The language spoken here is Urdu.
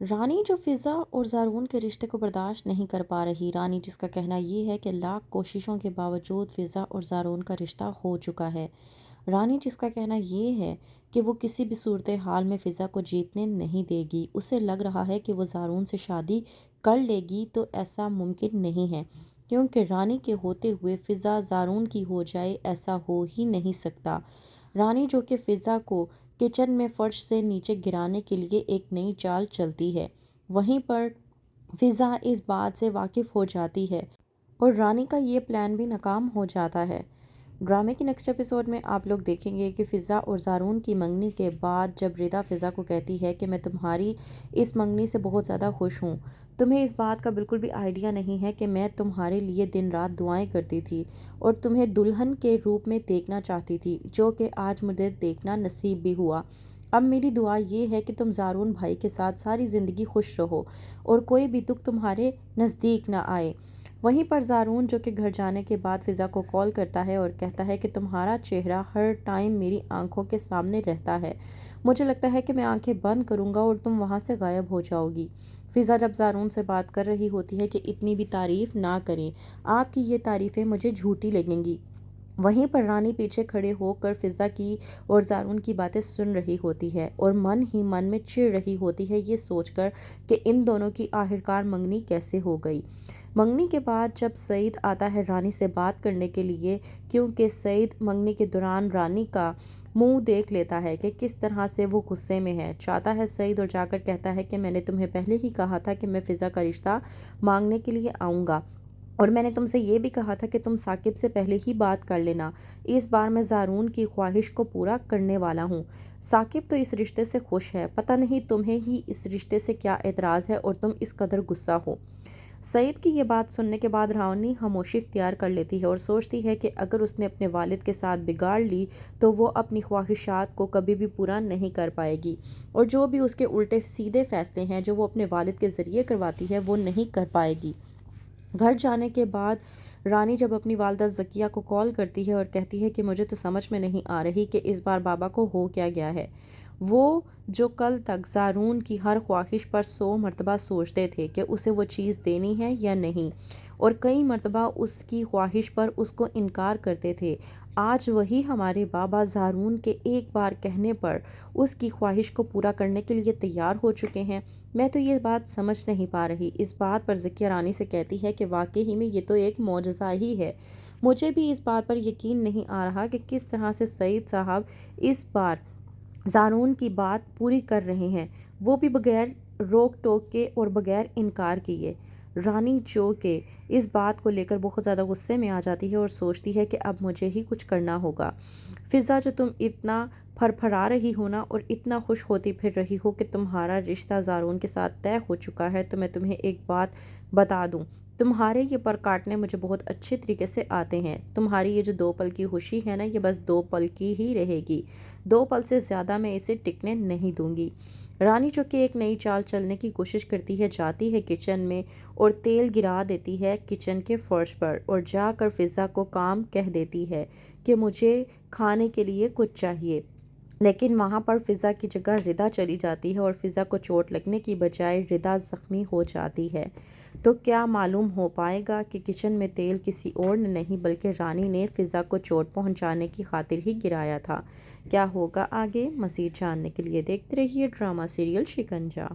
رانی جو فضا اور زارون کے رشتے کو برداشت نہیں کر پا رہی۔ رانی جس کا کہنا یہ ہے کہ لاکھ کوششوں کے باوجود فضا اور زارون کا رشتہ ہو چکا ہے۔ رانی جس کا کہنا یہ ہے کہ وہ کسی بھی صورتحال میں فضا کو جیتنے نہیں دے گی۔ اسے لگ رہا ہے کہ وہ زارون سے شادی کر لے گی تو ایسا ممکن نہیں ہے، کیونکہ رانی کے ہوتے ہوئے فضا زارون کی ہو جائے، ایسا ہو ہی نہیں سکتا۔ رانی جو کہ فضا کو کچن میں فرش سے نیچے گرانے کے لیے ایک نئی چال چلتی ہے، وہیں پر فضا اس بات سے واقف ہو جاتی ہے اور رانی کا یہ پلان بھی ناکام ہو جاتا ہے۔ ڈرامے کی نیکسٹ ایپیسوڈ میں آپ لوگ دیکھیں گے کہ فضا اور زارون کی منگنی کے بعد جب ردا فضا کو کہتی ہے کہ میں تمہاری اس منگنی سے بہت زیادہ خوش ہوں، تمہیں اس بات کا بالکل بھی آئیڈیا نہیں ہے کہ میں تمہارے لیے دن رات دعائیں کرتی تھی اور تمہیں دلہن کے روپ میں دیکھنا چاہتی تھی، جو کہ آج مجھے دیکھنا نصیب بھی ہوا۔ اب میری دعا یہ ہے کہ تم زارون بھائی کے ساتھ ساری زندگی خوش رہو اور کوئی بھی دکھ تمہارے نزدیک نہ آئے۔ وہیں پر زارون جو کہ گھر جانے کے بعد فضا کو کال کرتا ہے اور کہتا ہے کہ تمہارا چہرہ ہر ٹائم میری آنکھوں کے سامنے رہتا ہے، مجھے لگتا ہے کہ میں آنکھیں بند کروں گا اور تم وہاں سے غائب ہو جاؤ گی۔ فضا جب زارون سے بات کر رہی ہوتی ہے کہ اتنی بھی تعریف نہ کریں، آپ کی یہ تعریفیں مجھے جھوٹی لگیں گی، وہیں پر رانی پیچھے کھڑے ہو کر فضا کی اور زارون کی باتیں سن رہی ہوتی ہے اور من ہی من میں چڑ رہی ہوتی ہے یہ سوچ کر کہ ان دونوں کی آخرکار منگنی کیسے ہو گئی۔ منگنی کے بعد جب سعید آتا ہے رانی سے بات کرنے کے لیے، کیونکہ سعید منگنی کے دوران رانی کا منہ دیکھ لیتا ہے کہ کس طرح سے وہ غصے میں ہے، چاہتا ہے سعید اور جا کر کہتا ہے کہ میں نے تمہیں پہلے ہی کہا تھا کہ میں فضا کا رشتہ مانگنے کے لیے آؤں گا، اور میں نے تم سے یہ بھی کہا تھا کہ تم ثاقب سے پہلے ہی بات کر لینا، اس بار میں زارون کی خواہش کو پورا کرنے والا ہوں۔ ثاقب تو اس رشتے سے خوش ہے، پتہ نہیں تمہیں ہی اس رشتے سے کیا اعتراض ہے اور تم اس قدر غصہ ہو۔ سعید کی یہ بات سننے کے بعد رانی خاموشی اختیار کر لیتی ہے اور سوچتی ہے کہ اگر اس نے اپنے والد کے ساتھ بگاڑ لی تو وہ اپنی خواہشات کو کبھی بھی پورا نہیں کر پائے گی، اور جو بھی اس کے الٹے سیدھے فیصلے ہیں جو وہ اپنے والد کے ذریعے کرواتی ہے وہ نہیں کر پائے گی۔ گھر جانے کے بعد رانی جب اپنی والدہ ذکیہ کو کال کرتی ہے اور کہتی ہے کہ مجھے تو سمجھ میں نہیں آ رہی کہ اس بار بابا کو ہو کیا گیا ہے، وہ جو کل تک زارون کی ہر خواہش پر 100 مرتبہ سوچتے تھے کہ اسے وہ چیز دینی ہے یا نہیں، اور کئی مرتبہ اس کی خواہش پر اس کو انکار کرتے تھے، آج وہی ہمارے بابا زارون کے ایک بار کہنے پر اس کی خواہش کو پورا کرنے کے لیے تیار ہو چکے ہیں۔ میں تو یہ بات سمجھ نہیں پا رہی۔ اس بات پر ذکیہ رانی سے کہتی ہے کہ واقعی میں یہ تو ایک معجزہ ہی ہے، مجھے بھی اس بات پر یقین نہیں آ رہا کہ کس طرح سے سعید صاحب اس بار زارون کی بات پوری کر رہے ہیں، وہ بھی بغیر روک ٹوک کے اور بغیر انکار کیے۔ رانی جو کہ اس بات کو لے کر بہت زیادہ غصے میں آ جاتی ہے اور سوچتی ہے کہ اب مجھے ہی کچھ کرنا ہوگا۔ فضا جو تم اتنا پھر پھرا رہی ہو نا اور اتنا خوش ہوتی پھر رہی ہو کہ تمہارا رشتہ زارون کے ساتھ طے ہو چکا ہے، تو میں تمہیں ایک بات بتا دوں، تمہارے یہ پر کاٹنے مجھے بہت اچھے طریقے سے آتے ہیں۔ تمہاری یہ جو 2 پل کی خوشی ہے نا، یہ بس 2 پل کی ہی رہے گی، 2 پل سے زیادہ میں اسے ٹکنے نہیں دوں گی۔ رانی جو کہ ایک نئی چال چلنے کی کوشش کرتی ہے، جاتی ہے کچن میں اور تیل گرا دیتی ہے کچن کے فرش پر اور جا کر فضا کو کام کہہ دیتی ہے کہ مجھے کھانے کے لیے کچھ چاہیے، لیکن وہاں پر فضا کی جگہ ردا چلی جاتی ہے اور فضا کو چوٹ لگنے کی بجائے ردا زخمی ہو جاتی ہے۔ تو کیا معلوم ہو پائے گا کہ کچن میں تیل کسی اور نے نہیں بلکہ رانی نے فضا کو چوٹ پہنچانے کی خاطر ہی گرایا تھا۔ کیا ہوگا آگے؟ مزید جاننے کے لیے دیکھتے رہیے ڈرامہ سیریل شکنجا۔